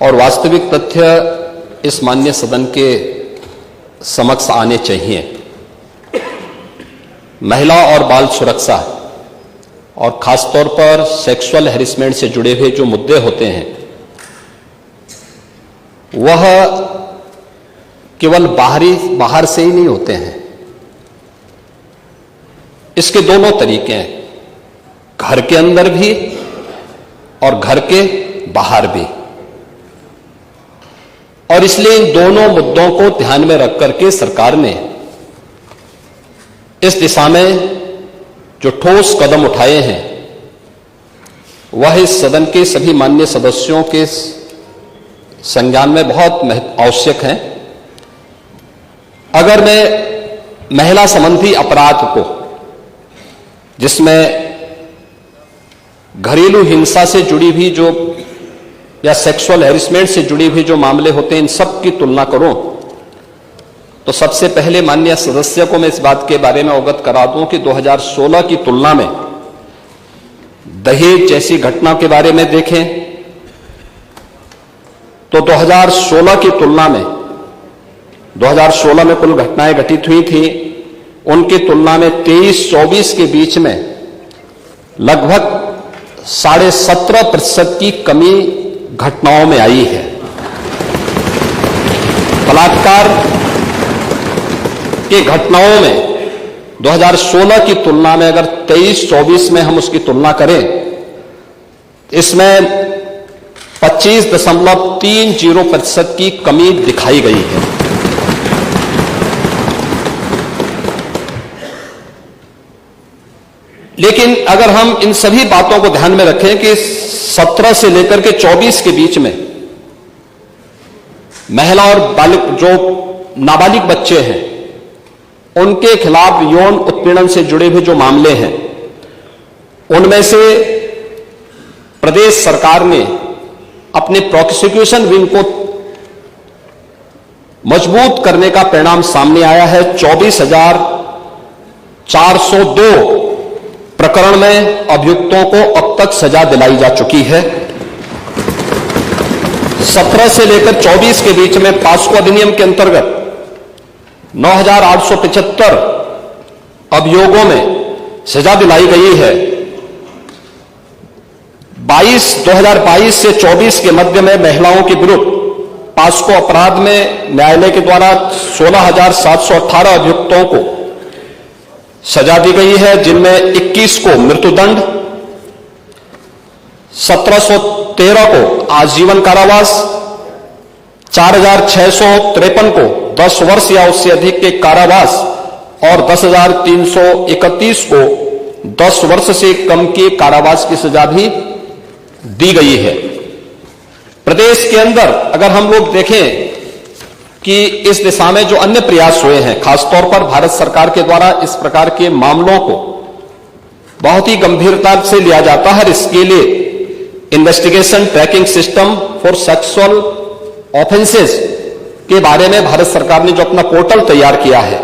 और वास्तविक तथ्य इस माननीय सदन के समक्ष आने चाहिए। महिला और बाल सुरक्षा और खासतौर पर सेक्सुअल हैरेसमेंट से जुड़े हुए जो मुद्दे होते हैं वह केवल बाहर से ही नहीं होते हैं। इसके दोनों तरीके हैं, घर के अंदर भी और घर के बाहर भी। और इसलिए इन दोनों मुद्दों को ध्यान में रख करके सरकार ने इस दिशा में जो ठोस कदम उठाए हैं वह इस सदन के सभी माननीय सदस्यों के संज्ञान में बहुत आवश्यक हैं। अगर मैं महिला संबंधी अपराध को, जिसमें घरेलू हिंसा से जुड़ी हुई जो या सेक्सुअल हैरेसमेंट से जुड़ी हुई जो मामले होते हैं, इन सब की तुलना करूं तो सबसे पहले माननीय सदस्य को मैं इस बात के बारे में अवगत करा दूं कि 2016 की तुलना में दहेज जैसी घटना के बारे में देखें तो 2016 की तुलना में 2016 में कुल घटनाएं घटित हुई थी, उनकी तुलना में 23-24 के बीच में लगभग 17.5% की कमी घटनाओं में आई है। बलात्कार की घटनाओं में 2016 की तुलना में अगर 23-24 में हम उसकी तुलना करें, इसमें 25.30% की कमी दिखाई गई है। लेकिन अगर हम इन सभी बातों को ध्यान में रखें कि 17 से लेकर के 24 के बीच में महिला और बालिग जो नाबालिग बच्चे हैं उनके खिलाफ यौन उत्पीड़न से जुड़े हुए जो मामले हैं, उनमें से प्रदेश सरकार ने अपने प्रोसिक्यूशन विंग को मजबूत करने का परिणाम सामने आया है। 24,402 प्रकरण में अभियुक्तों को अब तक सजा दिलाई जा चुकी है। 17 से लेकर 24 के बीच में पास्को अधिनियम के अंतर्गत 9,875 अभियोगों में सजा दिलाई गई है। 2022 से 24 के मध्य में महिलाओं के विरुद्ध पास्को अपराध में न्यायालय के द्वारा 16,718 अभियुक्तों को सजा दी गई है, जिनमें 21 को मृत्युदंड, 1713 को आजीवन कारावास, 4,653 को 10 वर्ष या उससे अधिक के कारावास और 10,331 को 10 वर्ष से कम के कारावास की सजा भी दी गई है। प्रदेश के अंदर अगर हम लोग देखें कि इस दिशा में जो अन्य प्रयास हुए हैं, खासतौर पर भारत सरकार के द्वारा इस प्रकार के मामलों को बहुत ही गंभीरता से लिया जाता है। इसके लिए investigation tracking system for sexual offences के बारे में भारत सरकार ने जो अपना पोर्टल तैयार किया है,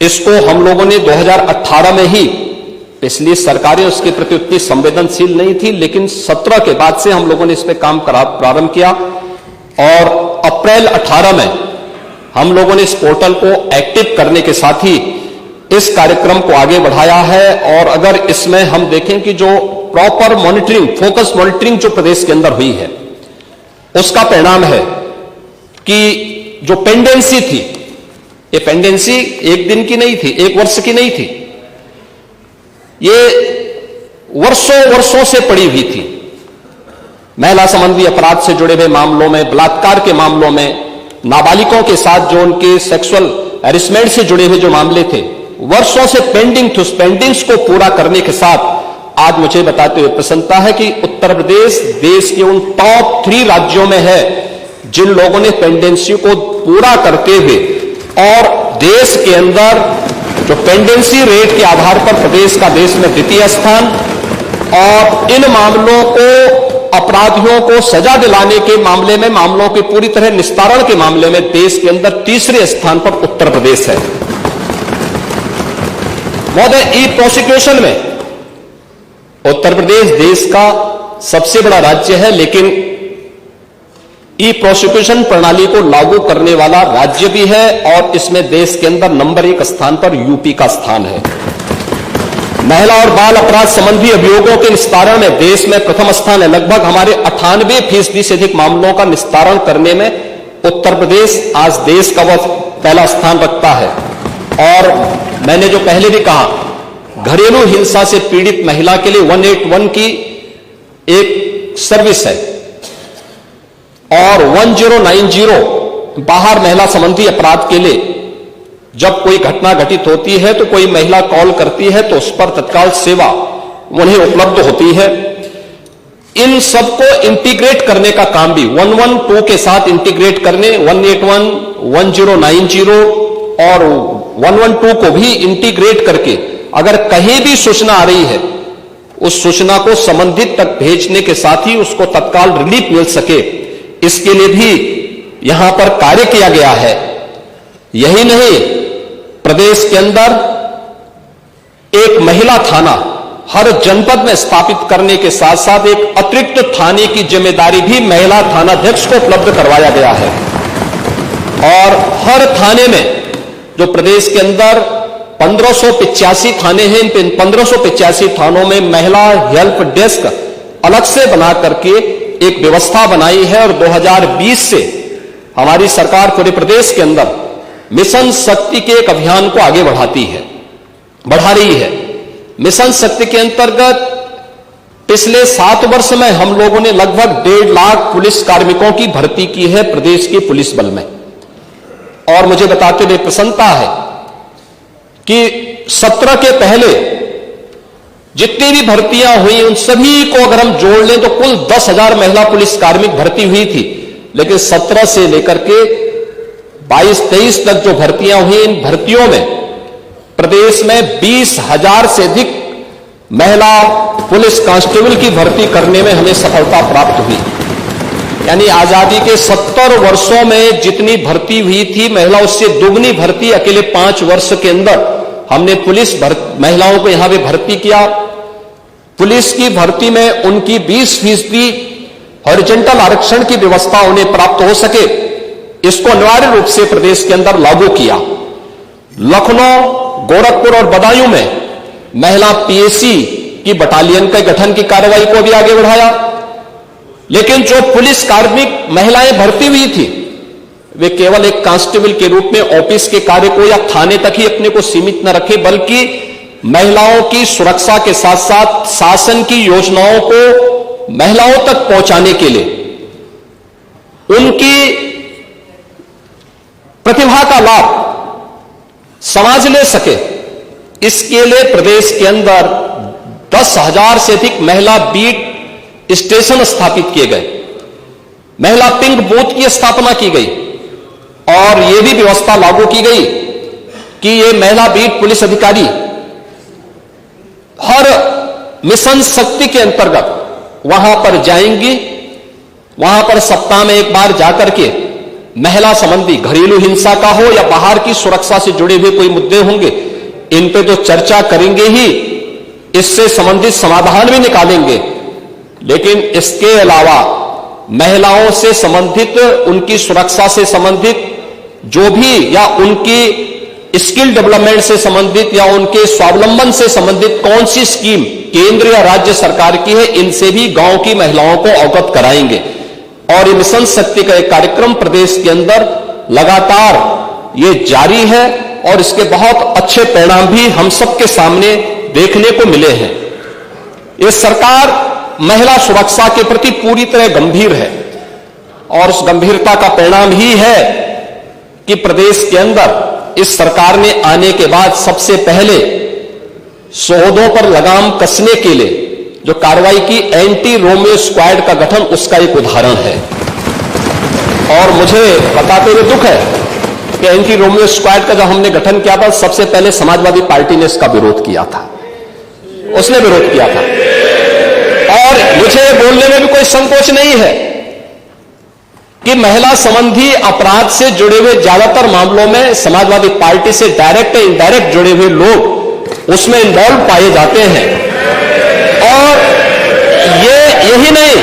इसको हम लोगों ने 2018 में ही, पिछली सरकारें उसके प्रति उतनी संवेदनशील नहीं थी, लेकिन 17 के बाद से हम लोगों ने इस पर काम प्रारंभ किया और अप्रैल 18 में हम लोगों ने इस पोर्टल को एक्टिव करने के साथ ही इस कार्यक्रम को आगे बढ़ाया है। और अगर इसमें हम देखें कि जो प्रॉपर मॉनिटरिंग, फोकस मॉनिटरिंग जो प्रदेश के अंदर हुई है, उसका परिणाम है कि जो पेंडेंसी थी, ये पेंडेंसी एक दिन की नहीं थी, एक वर्ष की नहीं थी, ये वर्षों से पड़ी हुई थी। महिला संबंधी अपराध से जुड़े हुए मामलों में, बलात्कार के मामलों में, नाबालिगों के साथ जो उनके सेक्सुअल हैरेसमेंट से जुड़े हुए जो मामले थे, वर्षों से पेंडिंग थे। उस पेंडिंग्स को पूरा करने के साथ आज मुझे बताते हुए प्रसन्नता है कि उत्तर प्रदेश देश के उन टॉप 3 राज्यों में है जिन लोगों ने पेंडेंसी को पूरा करते हुए, और देश के अंदर जो पेंडेंसी रेट के आधार पर प्रदेश का देश में द्वितीय स्थान, और इन मामलों को, अपराधियों को सजा दिलाने के मामले में, मामलों के पूरी तरह निस्तारण के मामले में देश के अंदर तीसरे स्थान पर उत्तर प्रदेश है। महोदय, ई प्रोसिक्यूशन में उत्तर प्रदेश देश का सबसे बड़ा राज्य है, लेकिन ई प्रोसिक्यूशन प्रणाली को लागू करने वाला राज्य भी है और इसमें देश के अंदर नंबर 1 स्थान पर यूपी का स्थान है। महिला और बाल अपराध संबंधी अभियोगों के निस्तारण में देश में प्रथम स्थान है। लगभग हमारे 98% से अधिक मामलों का निस्तारण करने में उत्तर प्रदेश आज देश का वह पहला स्थान रखता है। और मैंने जो पहले भी कहा, घरेलू हिंसा से पीड़ित महिला के लिए 181 की एक सर्विस है और 1090 बाहर महिला संबंधी अपराध के लिए जब कोई घटना घटित होती है तो कोई महिला कॉल करती है तो उस पर तत्काल सेवा उन्हें उपलब्ध होती है। इन सबको इंटीग्रेट करने का काम भी 112 के साथ इंटीग्रेट करने, 181, 1090 और 112 को भी इंटीग्रेट करके अगर कहीं भी सूचना आ रही है उस सूचना को संबंधित तक भेजने के साथ ही उसको तत्काल रिलीफ मिल सके, इसके लिए भी यहां पर कार्य किया गया है। यही नहीं, प्रदेश के अंदर एक महिला थाना हर जनपद में स्थापित करने के साथ साथ एक अतिरिक्त थाने की जिम्मेदारी भी महिला थानाध्यक्ष को उपलब्ध करवाया गया है। और हर थाने में जो प्रदेश के अंदर 1585 थाने हैं, इन 1585 थानों में महिला हेल्प डेस्क अलग से बना करके एक व्यवस्था बनाई है। और 2020 से हमारी सरकार पूरे प्रदेश के अंदर मिशन शक्ति के एक अभियान को आगे बढ़ा रही है। मिशन शक्ति के अंतर्गत पिछले 7 वर्ष में हम लोगों ने लगभग 1.5 लाख पुलिस कार्मिकों की भर्ती की है प्रदेश के पुलिस बल में। और मुझे बताते हुए प्रसन्नता है कि 17 के पहले जितनी भी भर्तियां हुई उन सभी को अगर हम जोड़ लें तो कुल 10,000 महिला पुलिस कार्मिक भर्ती हुई थी। लेकिन 17 से लेकर के 22-23 तक जो भर्तियां हुई, इन भर्तियों में प्रदेश में 20,000 से अधिक महिला पुलिस कांस्टेबल की भर्ती करने में हमें सफलता प्राप्त हुई। यानी आजादी के 70 वर्षों में जितनी भर्ती हुई थी महिला, उससे दुगनी भर्ती अकेले 5 वर्ष के अंदर हमने पुलिस महिलाओं को यहां पे भर्ती किया। पुलिस की भर्ती में उनकी 20% हॉरिजॉन्टल आरक्षण की व्यवस्था उन्हें प्राप्त हो सके, इसको अनिवार्य रूप से प्रदेश के अंदर लागू किया। लखनऊ, गोरखपुर और बदायूं में महिला पीएसी की बटालियन के गठन की कार्रवाई को भी आगे बढ़ाया। लेकिन जो पुलिस कार्मिक महिलाएं भर्ती हुई थी वे केवल एक कांस्टेबल के रूप में ऑफिस के कार्य को या थाने तक ही अपने को सीमित न रखे, बल्कि महिलाओं की सुरक्षा के साथ साथ शासन की योजनाओं को महिलाओं तक पहुंचाने के लिए उनकी प्रतिभा का लाभ समाज ले सके, इसके लिए प्रदेश के अंदर 10,000 से अधिक महिला बीट स्टेशन स्थापित किए गए, महिला पिंक बूथ की स्थापना की गई और यह भी व्यवस्था लागू की गई कि ये महिला बीट पुलिस अधिकारी हर मिशन शक्ति के अंतर्गत वहां पर जाएंगी। वहां पर सप्ताह में एक बार जाकर के महिला संबंधी घरेलू हिंसा का हो या बाहर की सुरक्षा से जुड़े हुए कोई मुद्दे होंगे, इन पे तो चर्चा करेंगे ही, इससे संबंधित समाधान भी निकालेंगे। लेकिन इसके अलावा महिलाओं से संबंधित, उनकी सुरक्षा से संबंधित जो भी या उनकी स्किल डेवलपमेंट से संबंधित या उनके स्वावलंबन से संबंधित कौन सी स्कीम केंद्र या राज्य सरकार की है, इनसे भी गांव की महिलाओं को अवगत कराएंगे। और ये मिशन शक्ति का एक कार्यक्रम प्रदेश के अंदर लगातार ये जारी है और इसके बहुत अच्छे परिणाम भी हम सबके सामने देखने को मिले हैं। ये सरकार महिला सुरक्षा के प्रति पूरी तरह गंभीर है और उस गंभीरता का परिणाम ही है कि प्रदेश के अंदर इस सरकार ने आने के बाद सबसे पहले शोधों पर लगाम कसने के लिए जो कार्रवाई की एंटी रोमियो स्क्वाड का गठन, उसका एक उदाहरण है। और मुझे बताते हुए दुख है कि एंटी रोमियो स्क्वाड का जब हमने गठन किया था, सबसे पहले समाजवादी पार्टी ने इसका विरोध किया था, उसने विरोध किया था। और मुझे बोलने में भी कोई संकोच नहीं है कि महिला संबंधी अपराध से जुड़े हुए ज्यादातर मामलों में समाजवादी पार्टी से डायरेक्ट या इनडायरेक्ट जुड़े हुए लोग उसमें इन्वॉल्व पाए जाते हैं। और यही नहीं,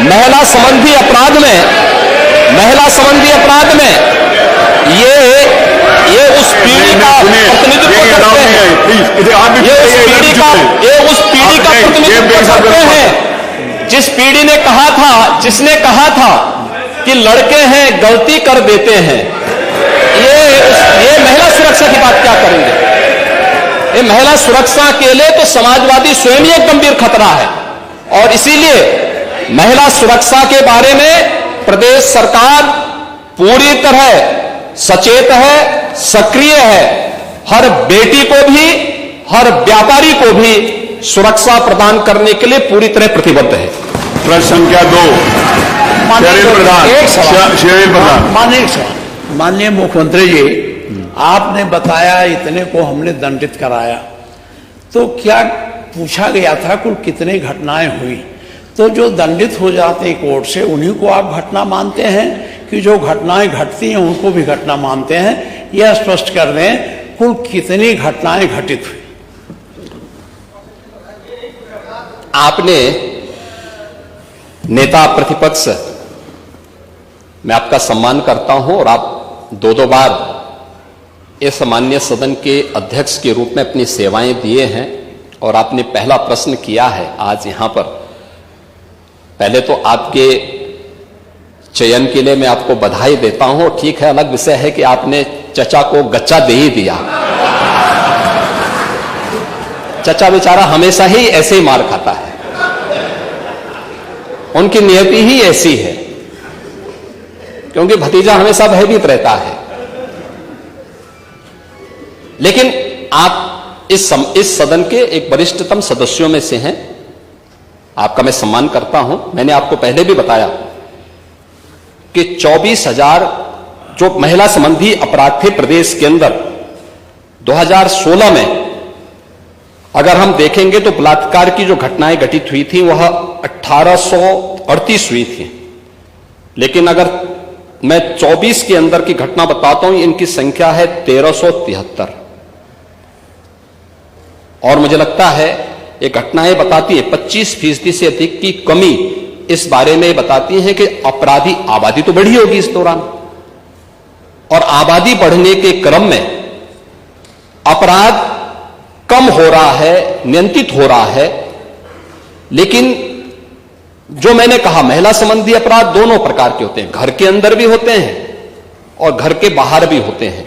महिला संबंधी अपराध में ये उस पीढ़ी का प्रतिनिधित्व करते हैं, ये उस पीढ़ी का प्रतिनिधित्व करते हैं जिस पीढ़ी ने कहा था, जिसने कहा था कि लड़के हैं गलती कर देते हैं। ये महिला सुरक्षा की बात क्या करेंगे? ये महिला सुरक्षा के लिए तो समाजवादी स्वयं ही एक गंभीर खतरा है। और इसीलिए महिला सुरक्षा के बारे में प्रदेश सरकार पूरी तरह सचेत है, सक्रिय है। हर बेटी को भी, हर व्यापारी को भी सुरक्षा प्रदान करने के लिए पूरी तरह प्रतिबद्ध है। प्रश्न संख्या 2 माननीय मुख्यमंत्री जी, आपने बताया इतने को हमने दंडित कराया, तो क्या पूछा गया था कुल कितने घटनाएं हुई? तो जो दंडित हो जाते हैं कोर्ट से, उन्हीं को आप घटना मानते हैं कि जो घटनाएं घटती हैं उनको भी घटना मानते हैं? यह स्पष्ट कर दें, कुल कितनी घटनाएं घटित हुई? आपने नेता प्रतिपक्ष, मैं आपका सम्मान करता हूं और आप दो बार इस माननीय सदन के अध्यक्ष के रूप में अपनी सेवाएं दिए हैं और आपने पहला प्रश्न किया है आज यहां पर। पहले तो आपके चयन के लिए मैं आपको बधाई देता हूं। ठीक है, अलग विषय है कि आपने चचा को गच्चा दे ही दिया। चचा बेचारा हमेशा ही ऐसे ही मार खाता है, उनकी नियति ही ऐसी है, क्योंकि भतीजा हमेशा भयभीत रहता है। लेकिन आप इस सदन के एक वरिष्ठतम सदस्यों में से हैं, आपका मैं सम्मान करता हूं। मैंने आपको पहले भी बताया कि 24,000 जो महिला संबंधी अपराध थे प्रदेश के अंदर 2016 में, अगर हम देखेंगे तो बलात्कार की जो घटनाएं घटित हुई थी वह 1838 हुई थी। लेकिन अगर मैं 24 के अंदर की घटना बताता हूं, इनकी संख्या है 1373। और मुझे लगता है ये घटनाएं बताती है 25% से अधिक की कमी इस बारे में बताती है कि अपराधी आबादी तो बढ़ी होगी इस दौरान, और आबादी बढ़ने के क्रम में अपराध कम हो रहा है, नियंत्रित हो रहा है। लेकिन जो मैंने कहा, महिला संबंधी अपराध दोनों प्रकार के होते हैं, घर के अंदर भी होते हैं और घर के बाहर भी होते हैं।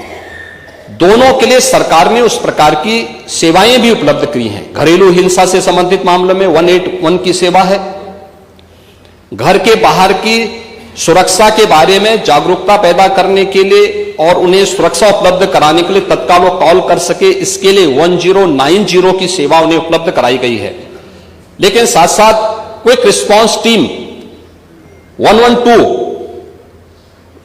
दोनों के लिए सरकार ने उस प्रकार की सेवाएं भी उपलब्ध की हैं। घरेलू हिंसा से संबंधित मामलों में 181 की सेवा है। घर के बाहर की सुरक्षा के बारे में जागरूकता पैदा करने के लिए और उन्हें सुरक्षा उपलब्ध कराने के लिए तत्काल वो कॉल कर सके, इसके लिए 1090 की सेवा उन्हें उपलब्ध कराई गई है। लेकिन साथ साथ क्विक रिस्पांस टीम 112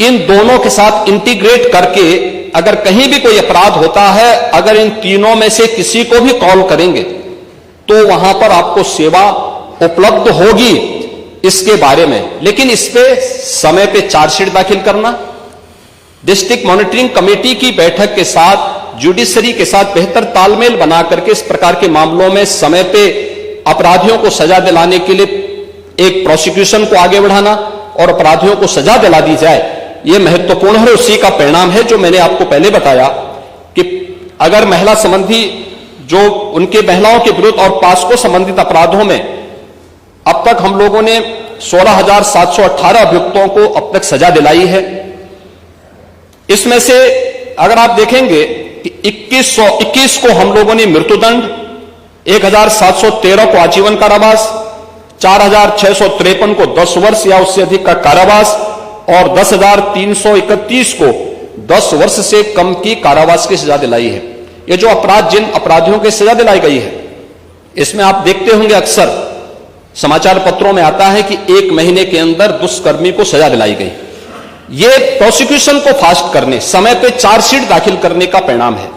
इन दोनों के साथ इंटीग्रेट करके अगर कहीं भी कोई अपराध होता है, अगर इन तीनों में से किसी को भी कॉल करेंगे तो वहां पर आपको सेवा उपलब्ध होगी इसके बारे में। लेकिन इस पे समय पे चार्जशीट दाखिल करना, डिस्ट्रिक्ट मॉनिटरिंग कमेटी की बैठक के साथ जुडिशरी के साथ बेहतर तालमेल बना करके इस प्रकार के मामलों में समय पे अपराधियों को सजा दिलाने के लिए एक प्रोसिक्यूशन को आगे बढ़ाना और अपराधियों को सजा दिला दी जाए, यह महत्वपूर्ण है। उसी का परिणाम है जो मैंने आपको पहले बताया कि अगर महिला संबंधी जो उनके महिलाओं के विरुद्ध और पास्को संबंधित अपराधों में अब तक हम लोगों ने 16,718 अभियुक्तों को अब तक सजा दिलाई है। इसमें से अगर आप देखेंगे कि 2121 को हम लोगों ने मृत्युदंड, 1713 को आजीवन कारावास, 4653 को 10 वर्ष या उससे अधिक का कारावास और 10,331 को 10 वर्ष से कम की कारावास की सजा दिलाई है। ये जो अपराध, जिन अपराधियों की सजा दिलाई गई है, इसमें आप देखते होंगे अक्सर समाचार पत्रों में आता है कि 1 महीने के अंदर दुष्कर्मी को सजा दिलाई गई। ये प्रोसिक्यूशन को फास्ट करने, समय पे चार्जशीट दाखिल करने का परिणाम है।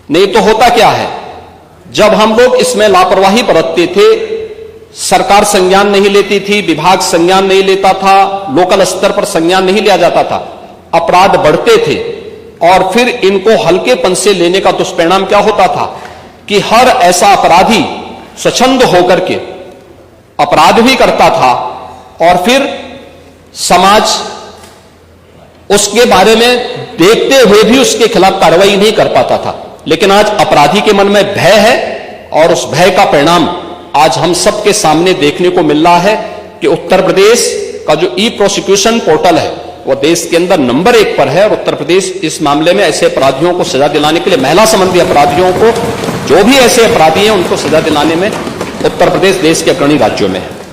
नहीं तो होता क्या है, जब हम लोग इसमें लापरवाही बरतते थे, सरकार संज्ञान नहीं लेती थी, विभाग संज्ञान नहीं लेता था, लोकल स्तर पर संज्ञान नहीं लिया जाता था, अपराध बढ़ते थे और फिर इनको हल्केपन से लेने का दुष्परिणाम क्या होता था कि हर ऐसा अपराधी स्वच्छंद होकर के अपराध भी करता था और फिर समाज उसके बारे में देखते हुए भी उसके खिलाफ कार्रवाई नहीं कर पाता था। लेकिन आज अपराधी के मन में भय है और उस भय का परिणाम आज हम सबके सामने देखने को मिल रहा है कि उत्तर प्रदेश का जो ई प्रोसिक्यूशन पोर्टल है वो देश के अंदर नंबर 1 पर है और उत्तर प्रदेश इस मामले में ऐसे अपराधियों को सजा दिलाने के लिए, महिला संबंधी अपराधियों को, जो भी ऐसे अपराधी हैं उनको सजा दिलाने में उत्तर प्रदेश देश के अग्रणी राज्यों में है।